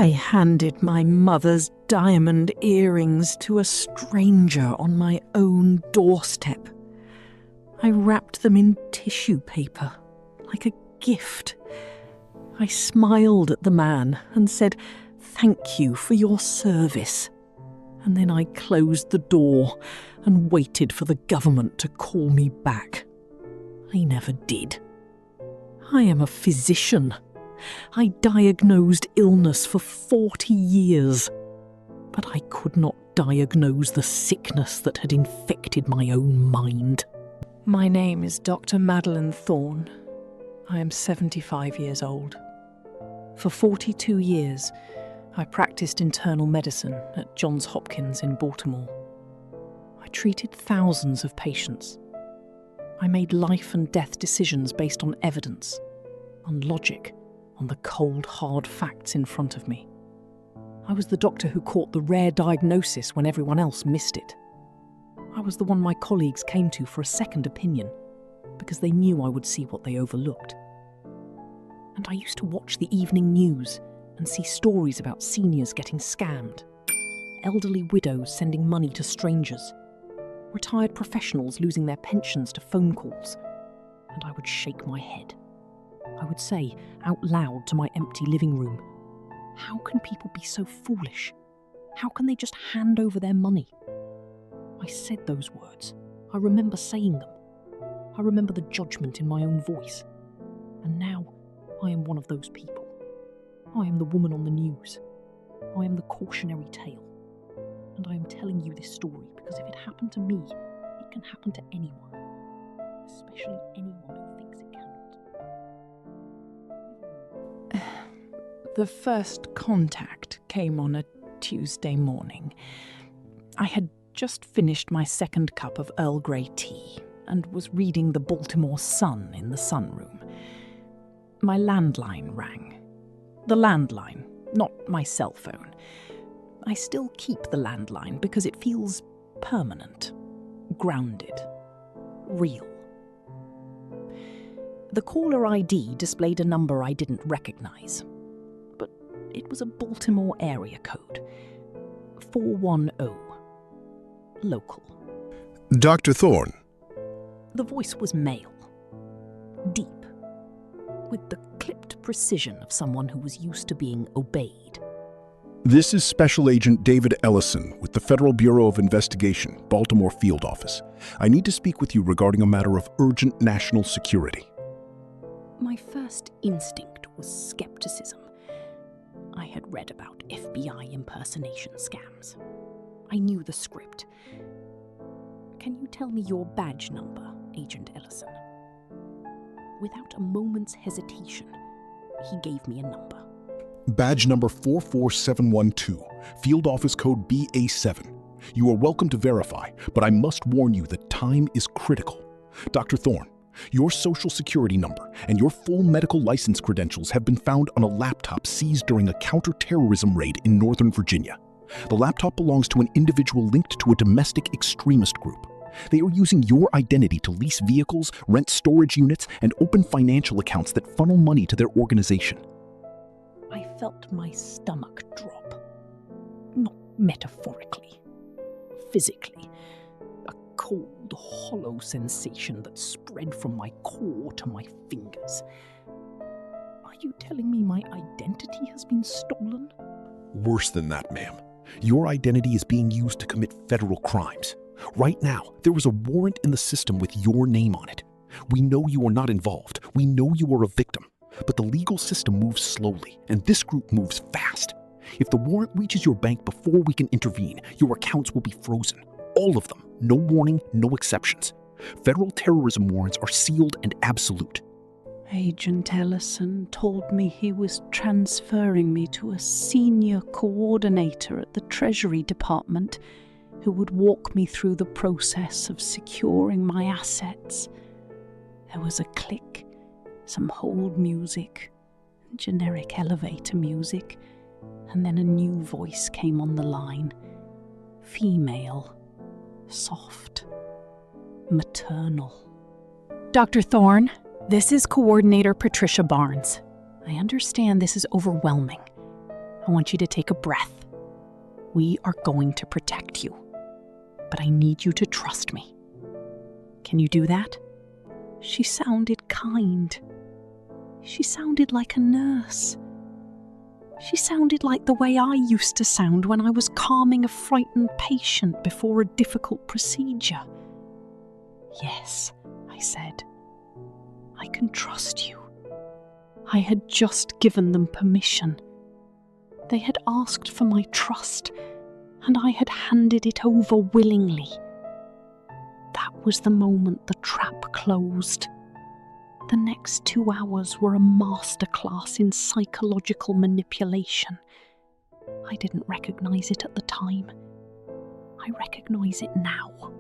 I handed my mother's diamond earrings to a stranger on my own doorstep. I wrapped them in tissue paper, like a gift. I smiled at the man and said, "Thank you for your service." And then I closed the door and waited for the government to call me back. They never did. I am a physician. I diagnosed illness for 40 years, but I could not diagnose the sickness that had infected my own mind. My name is Dr. Madeline Thorne. I am 75 years old. For 42 years, I practiced internal medicine at Johns Hopkins in Baltimore. I treated thousands of patients. I made life and death decisions based on evidence, on logic, on the cold, hard facts in front of me. I was the doctor who caught the rare diagnosis when everyone else missed it. I was the one my colleagues came to for a second opinion, because they knew I would see what they overlooked. And I used to watch the evening news and see stories about seniors getting scammed, elderly widows sending money to strangers, retired professionals losing their pensions to phone calls, and I would shake my head. I would say out loud to my empty living room, "How can people be so foolish? How can they just hand over their money?" I said those words. I remember saying them. I remember the judgment in my own voice. And now I am one of those people. I am the woman on the news. I am the cautionary tale. And I am telling you this story because if it happened to me, it can happen to anyone. Especially anyone who thinks it cannot. The first contact came on a Tuesday morning. I had just finished my second cup of Earl Grey tea and was reading the Baltimore Sun in the sunroom. My landline rang. The landline, not my cell phone. I still keep the landline because it feels permanent, grounded, real. The caller ID displayed a number I didn't recognize, but it was a Baltimore area code, 410, local. Dr. Thorne. The voice was male, deep, with the clipped precision of someone who was used to being obeyed. This is Special Agent David Ellison with the Federal Bureau of Investigation, Baltimore Field Office. I need to speak with you regarding a matter of urgent national security. My first instinct was skepticism. I had read about FBI impersonation scams. I knew the script. Can you tell me your badge number, Agent Ellison? Without a moment's hesitation, he gave me a number. Badge number 44712, Field Office Code BA7. You are welcome to verify, but I must warn you that time is critical. Dr. Thorne, your social security number and your full medical license credentials have been found on a laptop seized during a counter-terrorism raid in Northern Virginia. The laptop belongs to an individual linked to a domestic extremist group. They are using your identity to lease vehicles, rent storage units, and open financial accounts that funnel money to their organization. I felt my stomach drop. Not metaphorically, physically. A cold, hollow sensation that spread from my core to my fingers. Are you telling me my identity has been stolen? Worse than that, ma'am. Your identity is being used to commit federal crimes. Right now, there is a warrant in the system with your name on it. We know you are not involved. We know you are a victim. But the legal system moves slowly, and this group moves fast. If the warrant reaches your bank before we can intervene, your accounts will be frozen. All of them. No warning, no exceptions. Federal terrorism warrants are sealed and absolute. Agent Ellison told me he was transferring me to a senior coordinator at the Treasury Department who would walk me through the process of securing my assets. There was a click, some hold music, generic elevator music, and then a new voice came on the line. Female, soft, maternal. Dr. Thorne, this is Coordinator Patricia Barnes. I understand this is overwhelming. I want you to take a breath. We are going to protect you, but I need you to trust me. Can you do that? She sounded kind. She sounded like a nurse. She sounded like the way I used to sound when I was calming a frightened patient before a difficult procedure. Yes, I said. I can trust you. I had just given them permission. They had asked for my trust, and I had handed it over willingly. That was the moment the trap closed. The next 2 hours were a masterclass in psychological manipulation. I didn't recognize it at the time. I recognize it now.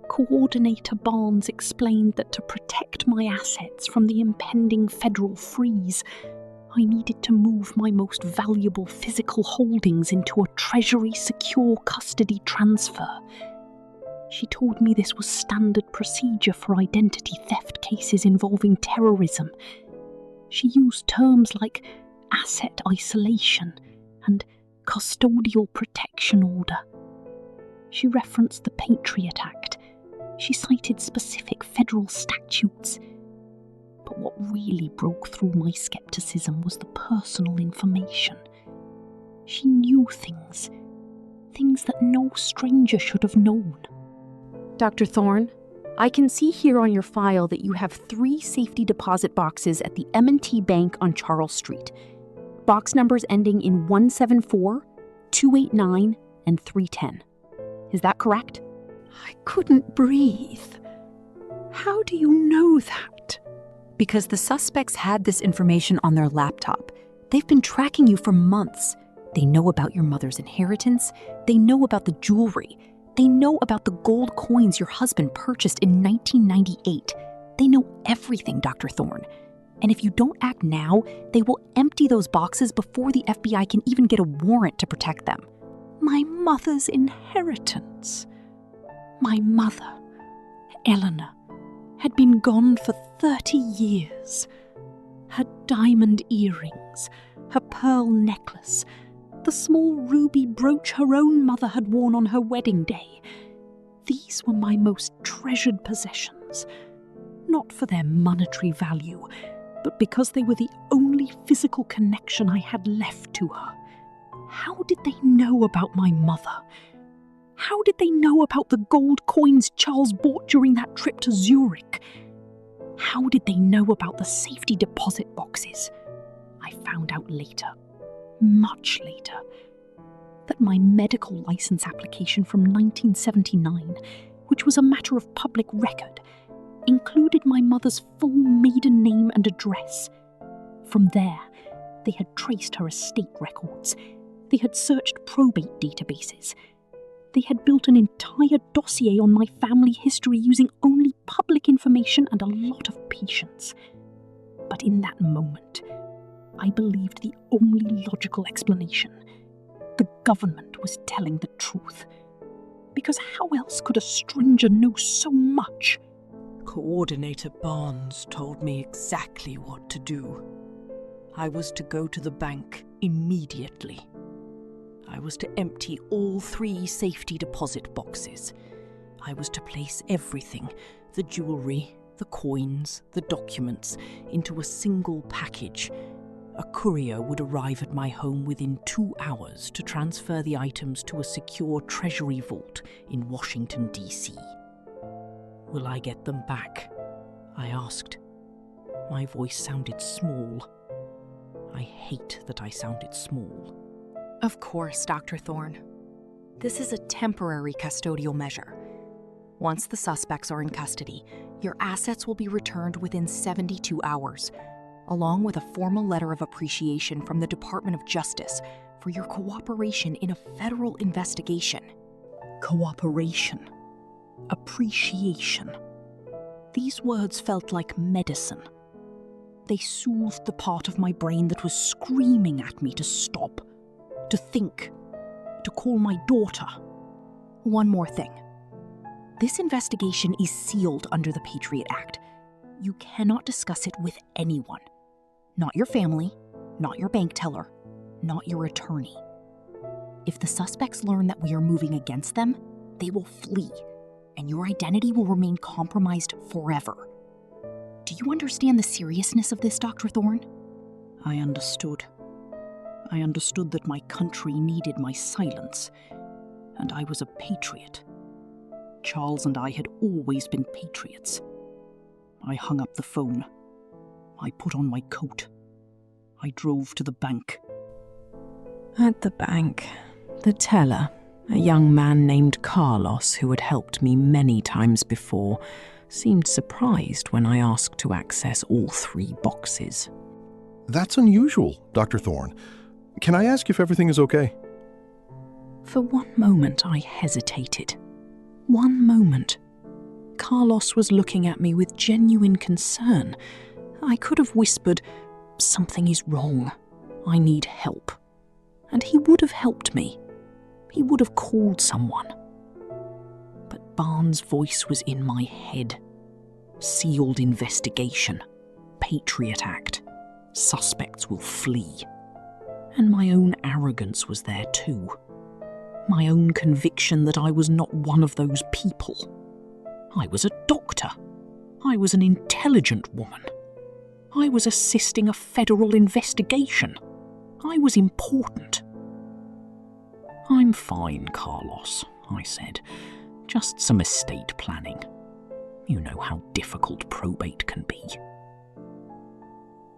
Coordinator Barnes explained that to protect my assets from the impending federal freeze, I needed to move my most valuable physical holdings into a Treasury secure custody transfer. She told me this was standard procedure for identity theft cases involving terrorism. She used terms like asset isolation and custodial protection order. She referenced the Patriot Act. She cited specific federal statutes. But what really broke through my skepticism was the personal information. She knew things that no stranger should have known. Dr. Thorne, I can see here on your file that you have 3 safety deposit boxes at the M&T Bank on Charles Street. Box numbers ending in 174, 289, and 310. Is that correct? I couldn't breathe. How do you know that? Because the suspects had this information on their laptop. They've been tracking you for months. They know about your mother's inheritance. They know about the jewelry. They know about the gold coins your husband purchased in 1998. They know everything, Dr. Thorne. And if you don't act now, they will empty those boxes before the FBI can even get a warrant to protect them. My mother's inheritance. My mother, Eleanor, had been gone for 30 years. Her diamond earrings, her pearl necklace, the small ruby brooch her own mother had worn on her wedding day. These were my most treasured possessions, not for their monetary value, but because they were the only physical connection I had left to her. How did they know about my mother? How did they know about the gold coins Charles bought during that trip to Zurich? How did they know about the safety deposit boxes? I found out later, much later, that my medical license application from 1979, which was a matter of public record, included my mother's full maiden name and address. From there, they had traced her estate records. They had searched probate databases. They had built an entire dossier on my family history using only public information and a lot of patience. But in that moment, I believed the only logical explanation. The government was telling the truth. Because how else could a stranger know so much? Coordinator Barnes told me exactly what to do. I was to go to the bank immediately. I was to empty all 3 safety deposit boxes. I was to place everything, the jewelry, the coins, the documents, into a single package. A courier would arrive at my home within 2 hours to transfer the items to a secure treasury vault in Washington, D.C. Will I get them back? I asked. My voice sounded small. I hate that I sounded small. Of course, Dr. Thorne. This is a temporary custodial measure. Once the suspects are in custody, your assets will be returned within 72 hours, along with a formal letter of appreciation from the Department of Justice for your cooperation in a federal investigation. Cooperation. Appreciation. These words felt like medicine. They soothed the part of my brain that was screaming at me to stop, to think, to call my daughter. One more thing. This investigation is sealed under the Patriot Act. You cannot discuss it with anyone. Not your family, not your bank teller, not your attorney. If the suspects learn that we are moving against them, they will flee, and your identity will remain compromised forever. Do you understand the seriousness of this, Dr. Thorne? I understood. I understood that my country needed my silence, and I was a patriot. Charles and I had always been patriots. I hung up the phone. I put on my coat. I drove to the bank. At the bank, the teller, a young man named Carlos who had helped me many times before, seemed surprised when I asked to access all 3 boxes. That's unusual, Dr. Thorne. Can I ask if everything is okay? For one moment I hesitated. One moment. Carlos was looking at me with genuine concern. I could have whispered, "Something is wrong. I need help." And he would have helped me. He would have called someone. But Barnes' voice was in my head. Sealed investigation. Patriot Act. Suspects will flee. And my own arrogance was there too. My own conviction that I was not one of those people. I was a doctor. I was an intelligent woman. I was assisting a federal investigation. I was important. "I'm fine, Carlos," I said. "Just some estate planning. You know how difficult probate can be."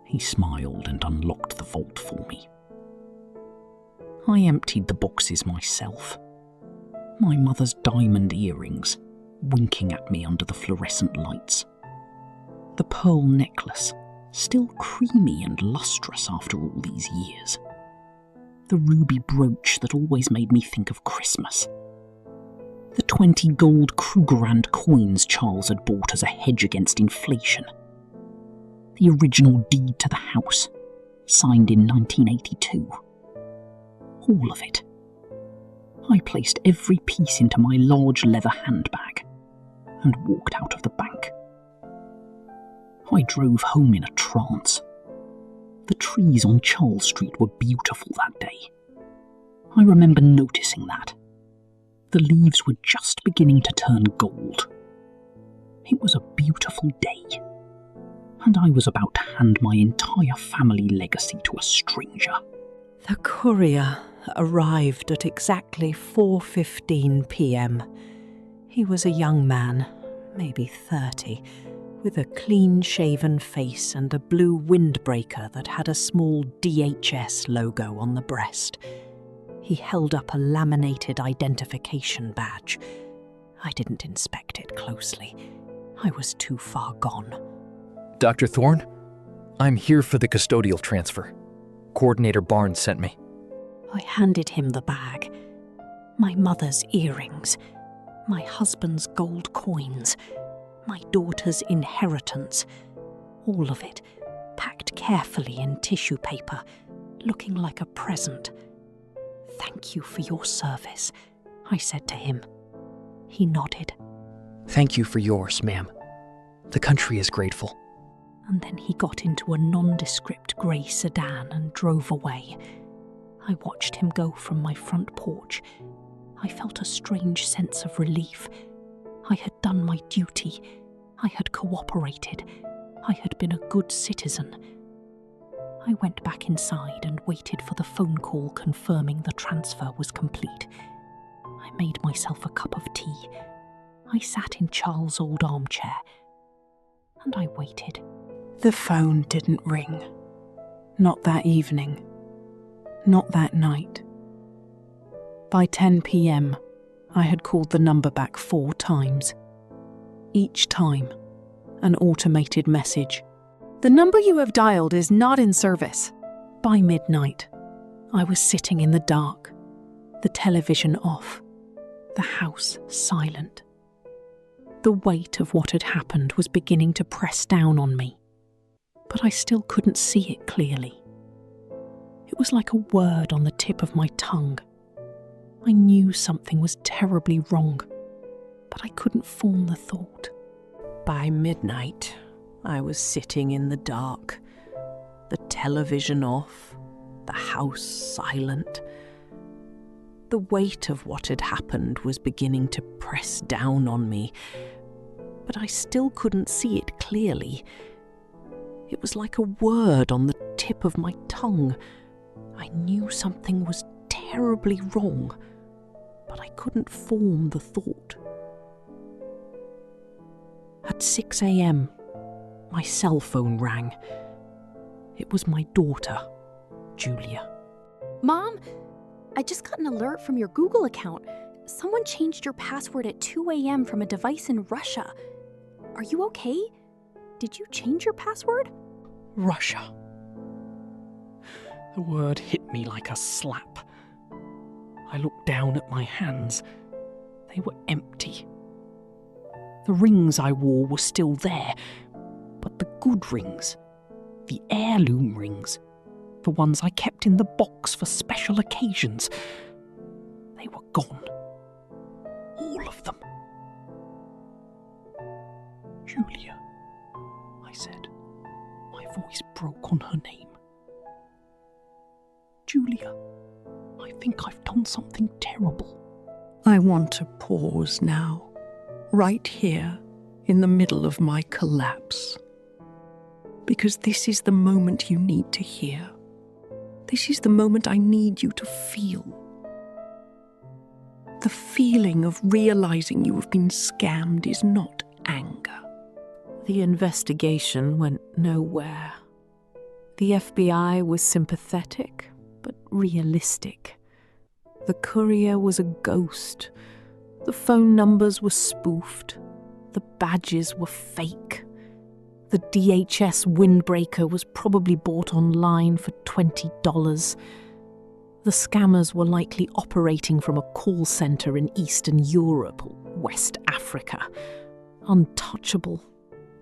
He smiled and unlocked the vault for me. I emptied the boxes myself. My mother's diamond earrings, winking at me under the fluorescent lights. The pearl necklace, still creamy and lustrous after all these years. The ruby brooch that always made me think of Christmas. The 20 gold Krugerrand coins Charles had bought as a hedge against inflation. The original deed to the house, signed in 1982. All of it. I placed every piece into my large leather handbag and walked out of the bank. I drove home in a trance. The trees on Charles Street were beautiful that day. I remember noticing that. The leaves were just beginning to turn gold. It was a beautiful day, and I was about to hand my entire family legacy to a stranger. The courier arrived at exactly 4:15 p.m. He was a young man, maybe 30, with a clean-shaven face and a blue windbreaker that had a small DHS logo on the breast. He held up a laminated identification badge. I didn't inspect it closely. I was too far gone. "Dr. Thorne, I'm here for the custodial transfer. Coordinator Barnes sent me." I handed him the bag. My mother's earrings, my husband's gold coins, my daughter's inheritance, all of it packed carefully in tissue paper, looking like a present. "Thank you for your service," I said to him. He nodded. "Thank you for yours, ma'am. The country is grateful." And then he got into a nondescript grey sedan and drove away. I watched him go from my front porch. I felt a strange sense of relief. I had done my duty. I had cooperated. I had been a good citizen. I went back inside and waited for the phone call confirming the transfer was complete. I made myself a cup of tea. I sat in Charles' old armchair, and I waited. The phone didn't ring. Not that evening. Not that night. By 10 p.m., I had called the number back 4 times. Each time, an automated message. "The number you have dialed is not in service." By midnight, I was sitting in the dark, the television off, the house silent. The weight of what had happened was beginning to press down on me, but I still couldn't see it clearly. It was like a word on the tip of my tongue. I knew something was terribly wrong, but I couldn't form the thought. By midnight, I was sitting in the dark, the television off, the house silent. The weight of what had happened was beginning to press down on me, but I still couldn't see it clearly. It was like a word on the tip of my tongue. I knew something was terribly wrong, but I couldn't form the thought. At 6 a.m., my cell phone rang. It was my daughter, Julia. Mom, I just got an alert from your Google account. Someone changed your password at 2 a.m. from a device in Russia. Are you okay? Did you change your password? Russia. The word hit me like a slap. I looked down at my hands. They were empty. The rings I wore were still there, but the good rings, the heirloom rings, the ones I kept in the box for special occasions, they were gone. All of them. Julia, I said. My voice broke on her name. Julia, I think I've done something terrible. I want to pause now, right here, in the middle of my collapse. Because this is the moment you need to hear. This is the moment I need you to feel. The feeling of realizing you have been scammed is not anger. The investigation went nowhere. The FBI was sympathetic, but realistic. The courier was a ghost. The phone numbers were spoofed. The badges were fake. The DHS windbreaker was probably bought online for $20. The scammers were likely operating from a call centre in Eastern Europe or West Africa. Untouchable,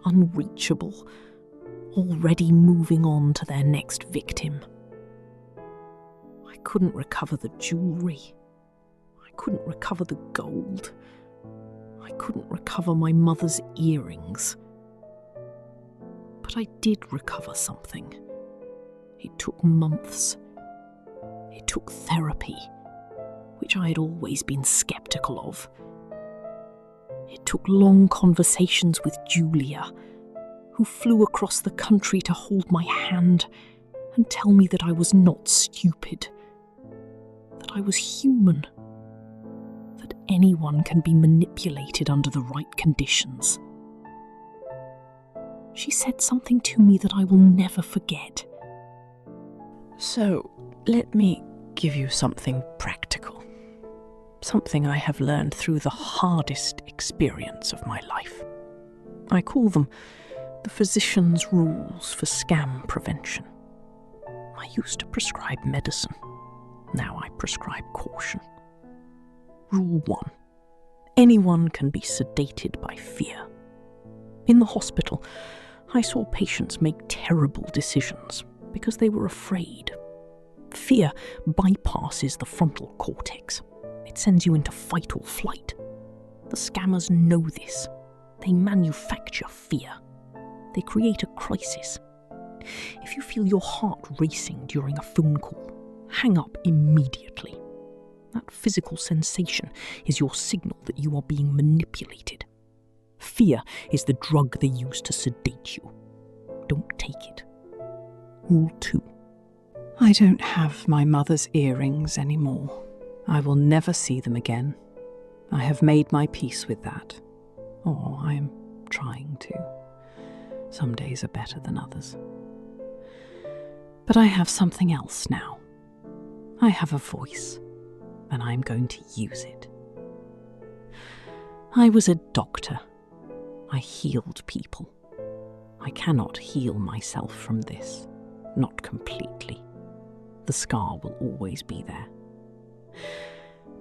unreachable, already moving on to their next victim. I couldn't recover the jewellery. I couldn't recover the gold. I couldn't recover my mother's earrings. But I did recover something. It took months. It took therapy, which I had always been sceptical of. It took long conversations with Julia, who flew across the country to hold my hand and tell me that I was not stupid, that I was human, that anyone can be manipulated under the right conditions. She said something to me that I will never forget. So, let me give you something practical. Something I have learned through the hardest experience of my life. I call them the physician's rules for scam prevention. I used to prescribe medicine. Now I prescribe caution. Rule 1. Anyone can be sedated by fear. In the hospital, I saw patients make terrible decisions because they were afraid. Fear bypasses the frontal cortex. It sends you into fight or flight. The scammers know this. They manufacture fear. They create a crisis. If you feel your heart racing during a phone call, hang up immediately. That physical sensation is your signal that you are being manipulated. Fear is the drug they use to sedate you. Don't take it. Rule 2. I don't have my mother's earrings anymore. I will never see them again. I have made my peace with that. Or I am trying to. Some days are better than others. But I have something else now. I have a voice, and I'm going to use it. I was a doctor. I healed people. I cannot heal myself from this. Not completely. The scar will always be there.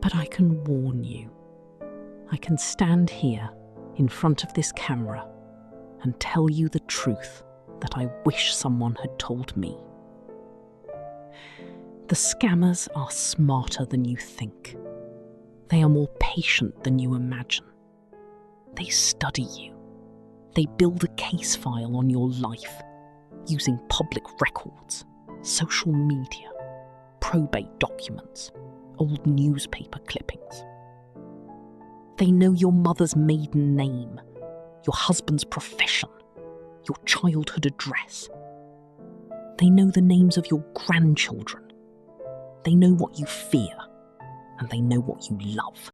But I can warn you. I can stand here in front of this camera and tell you the truth that I wish someone had told me. The scammers are smarter than you think. They are more patient than you imagine. They study you. They build a case file on your life using public records, social media, probate documents, old newspaper clippings. They know your mother's maiden name, your husband's profession, your childhood address. They know the names of your grandchildren. They know what you fear, and they know what you love.